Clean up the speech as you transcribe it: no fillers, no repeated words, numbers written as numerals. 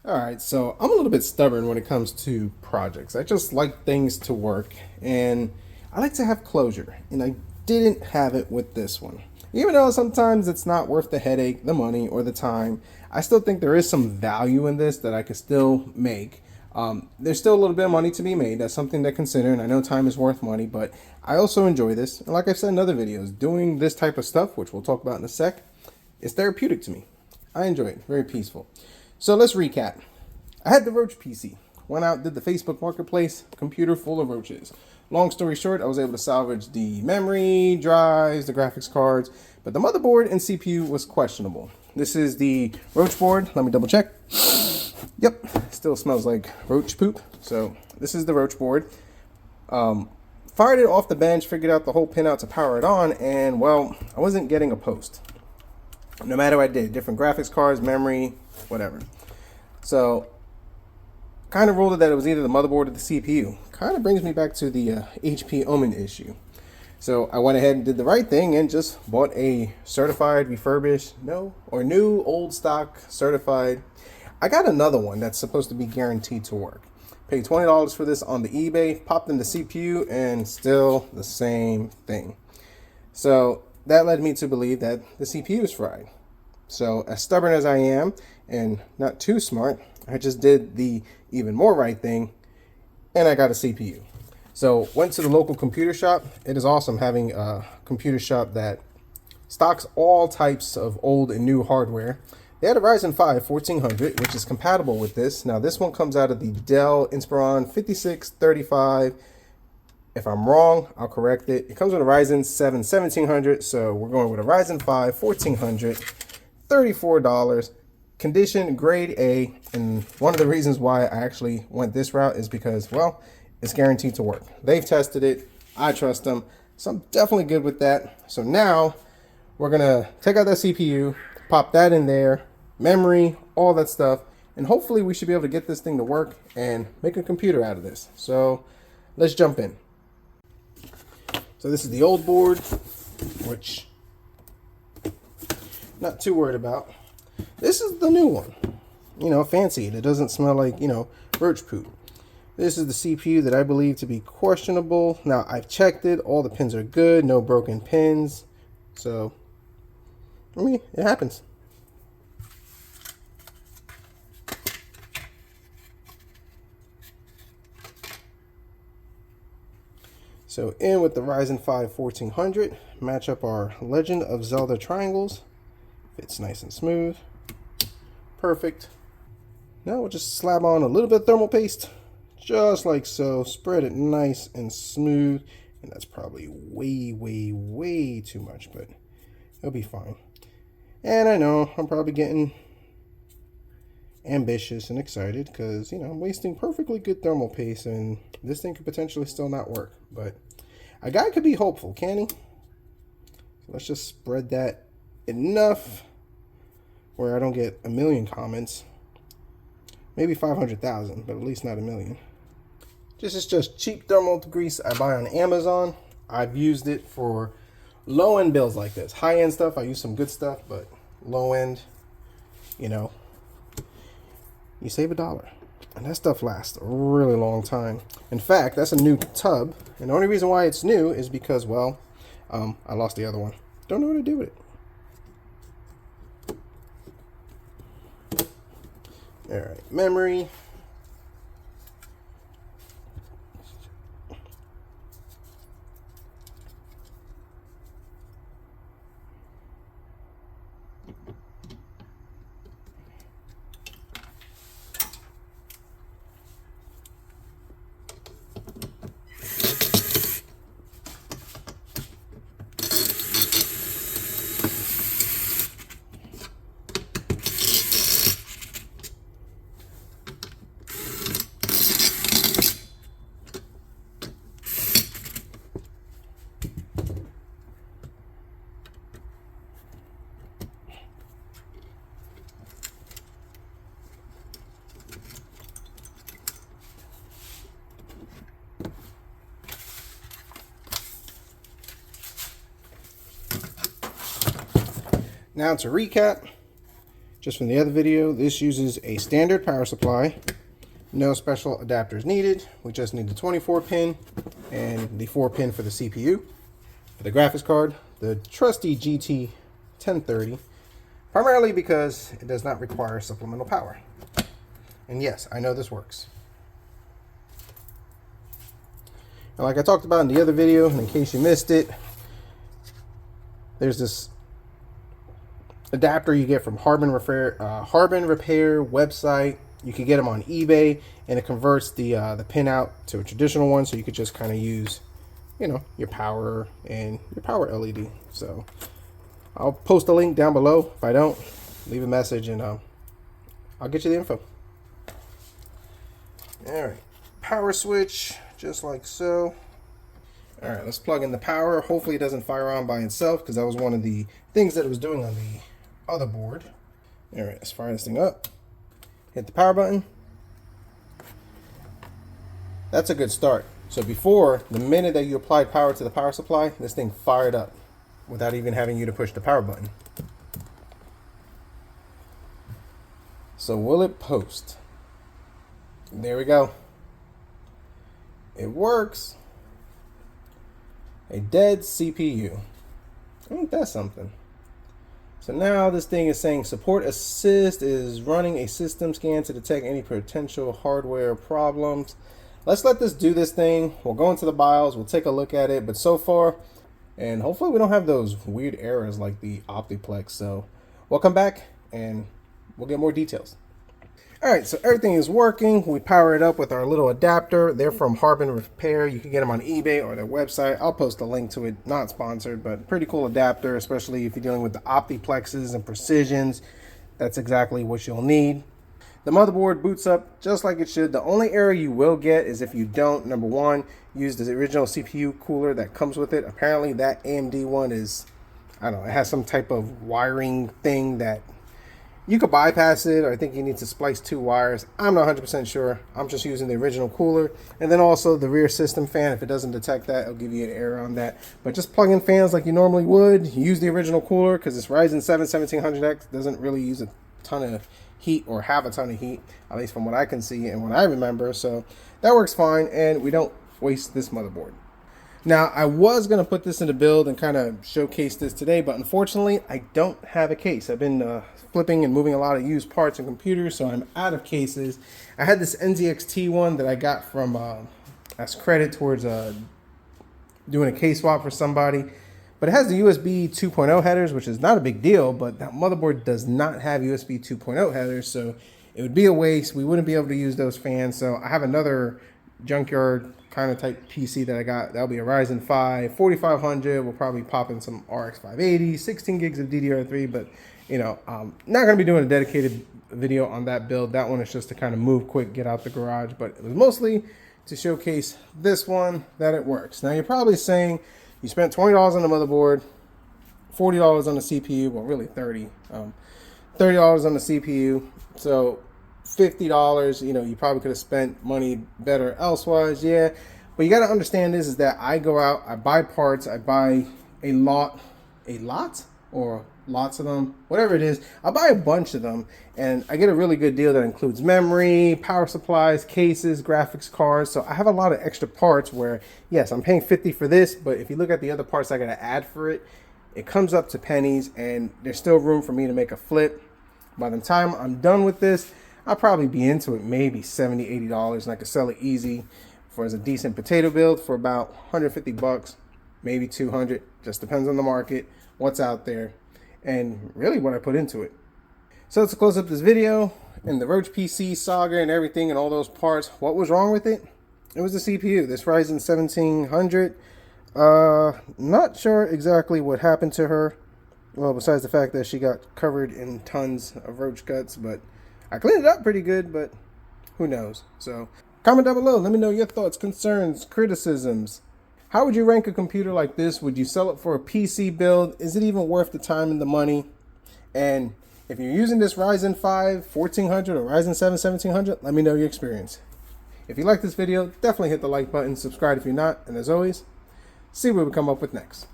All right, so I'm a little bit stubborn when it comes to projects. I just like things to work and I like to have closure, and I didn't have it with this one. Even though sometimes it's not worth the headache, the money, or the time, I still think there is some value in this that I could still make. There's still a little bit of money to be made. That's something to consider, and I know time is worth money, but I also enjoy this. And like I've said in other videos, doing this type of stuff, which we'll talk about in a sec, is therapeutic to me. I enjoy it, very peaceful. So let's recap. I had the Roach PC. Went out, did the Facebook Marketplace, computer full of roaches. Long story short, I was able to salvage the memory, drives, the graphics cards, but the motherboard and CPU was questionable. This is the Roach board. Let me double check. Yep, still smells like roach poop. So this is the Roach board. Fired it off the bench, figured out the whole pinout to power it on, and well, I wasn't getting a post. No matter what I did, different graphics cards, memory, whatever. So kind of ruled it that it was either the motherboard or the CPU. Kind of brings me back to the HP Omen issue. So I went ahead and did the right thing and just bought a certified, refurbished, new old stock certified. I got another one that's supposed to be guaranteed to work. Paid $20 for this on the eBay, popped in the CPU, and still the same thing. So that led me to believe that the CPU is fried. So as stubborn as I am and not too smart, I just did the even more right thing and I got a CPU. So went to the local computer shop. It is awesome having a computer shop that stocks all types of old and new hardware. They had a Ryzen 5 1400, which is compatible with this. Now this one comes out of the Dell Inspiron 5635. If I'm wrong, I'll correct it. It comes with a Ryzen 7 1700, so we're going with a Ryzen 5 1400, $34. Condition grade A, and one of the reasons why I actually went this route is because, well, it's guaranteed to work. They've tested it. I trust them. So I'm definitely good with that. So now we're going to take out that CPU, pop that in there, memory, all that stuff, and hopefully we should be able to get this thing to work and make a computer out of this. So let's jump in. So this is the old board, which I'm not too worried about. This is the new one, fancy. It doesn't smell like, roach poop. This is the CPU that I believe to be questionable. Now, I've checked it. All the pins are good. No broken pins. So, it happens. So in with the Ryzen 5 1400, match up our Legend of Zelda triangles. Fits nice and smooth. Perfect. Now we'll just slap on a little bit of thermal paste, just like so. Spread it nice and smooth. And that's probably way, way, way too much, but it'll be fine. And I know I'm probably getting ambitious and excited because, I'm wasting perfectly good thermal paste and this thing could potentially still not work. But a guy could be hopeful, can he? So let's just spread that enough where I don't get a million comments. Maybe 500,000, but at least not a million. This is just cheap thermal grease I buy on Amazon. I've used it for low-end builds like this. High-end stuff, I use some good stuff, but low-end, you save $1. And that stuff lasts a really long time. In fact, that's a new tub. And the only reason why it's new is because, well, I lost the other one. Don't know what to do with it. All right, memory. Now to recap, Just from the other video, this uses a standard power supply. No special adapters needed. We just need the 24 pin and the 4 pin for the CPU. For the graphics card, the trusty GT 1030, primarily because it does not require supplemental power. And yes, I know this works. And like I talked about in the other video, and in case you missed it, there's this adapter you get from Harbin Repair website. You can get them on eBay, and it converts the pin out to a traditional one, so you could just kind of use, you know, your power and your power LED. So I'll post a link down below. If I don't, leave a message and I'll get you the info. All right, power switch, just like so. All right, let's plug in the power. Hopefully it doesn't fire on by itself, because that was one of the things that it was doing on the other board. All right, let's fire this thing up. Hit the power button. That's a good start. So before, the minute that you applied power to the power supply, this thing fired up without even having you to push the power button. So will it post? There we go. It works. A dead CPU. Ain't that something? So now this thing is saying support assist is running a system scan to detect any potential hardware problems. Let's let this do this thing. We'll go into the BIOS, we'll take a look at it, but so far, and hopefully we don't have those weird errors like the Optiplex. So we'll come back and we'll get more details. All right, so everything is working. We power it up with our little adapter. They're from Harbin Repair. You can get them on eBay or their website. I'll post a link to it, not sponsored, but pretty cool adapter, especially if you're dealing with the Optiplexes and Precisions. That's exactly what you'll need. The motherboard boots up just like it should. The only error you will get is if you don't, number one, use the original CPU cooler that comes with it. Apparently that AMD one is, I don't know, it has some type of wiring thing that you could bypass it, or I think you need to splice 2 wires. I'm not 100% sure. I'm just using the original cooler. And then also the rear system fan, if it doesn't detect that, it'll give you an error on that. But just plug in fans like you normally would. Use the original cooler, because this Ryzen 7 1700X doesn't really use a ton of heat, or have a ton of heat, at least from what I can see and what I remember. So that works fine, and we don't waste this motherboard. Now, I was going to put this in a build and kind of showcase this today, but unfortunately, I don't have a case. I've been flipping and moving a lot of used parts and computers, so I'm out of cases. I had this NZXT one that I got from, as credit towards doing a case swap for somebody, but it has the USB 2.0 headers, which is not a big deal, but that motherboard does not have USB 2.0 headers, so it would be a waste. We wouldn't be able to use those fans, so I have another junkyard kind of type PC that I got. That'll be a Ryzen 5 4500. We'll probably pop in some RX 580, 16 gigs of DDR3, but you know, not going to be doing a dedicated video on that build. That one is just to kind of move quick, get out the garage, but it was mostly to showcase this one, that it works. Now you're probably saying you spent $20 on the motherboard, $40 on the CPU, well really $30 on the CPU, so $50, you know, you probably could have spent money better elsewise. Yeah, but you got to understand this is that I go out, I buy parts, I buy a lot or lots of them, whatever it is. I buy a bunch of them, and I get a really good deal that includes memory, power supplies, cases, graphics cards. So I have a lot of extra parts where, yes, I'm paying $50 for this, but if you look at the other parts I got to add for it, it comes up to pennies, and there's still room for me to make a flip. By the time I'm done with this, I'll probably be into it maybe $70, $80, and I could sell it easy for as a decent potato build for about 150 bucks, maybe 200, just depends on the market, what's out there, and really what I put into it. So to close up this video, and the Roach PC saga and everything and all those parts, what was wrong with it? It was the CPU, this Ryzen 1700. Not sure exactly what happened to her. Well, besides the fact that she got covered in tons of roach guts, but I cleaned it up pretty good, but who knows? So comment down below. Let me know your thoughts, concerns, criticisms. How would you rank a computer like this? Would you sell it for a PC build? Is it even worth the time and the money? And if you're using this Ryzen 5 1400 or Ryzen 7 1700, let me know your experience. If you like this video, definitely hit the like button, subscribe if you're not, and as always, see what we come up with next.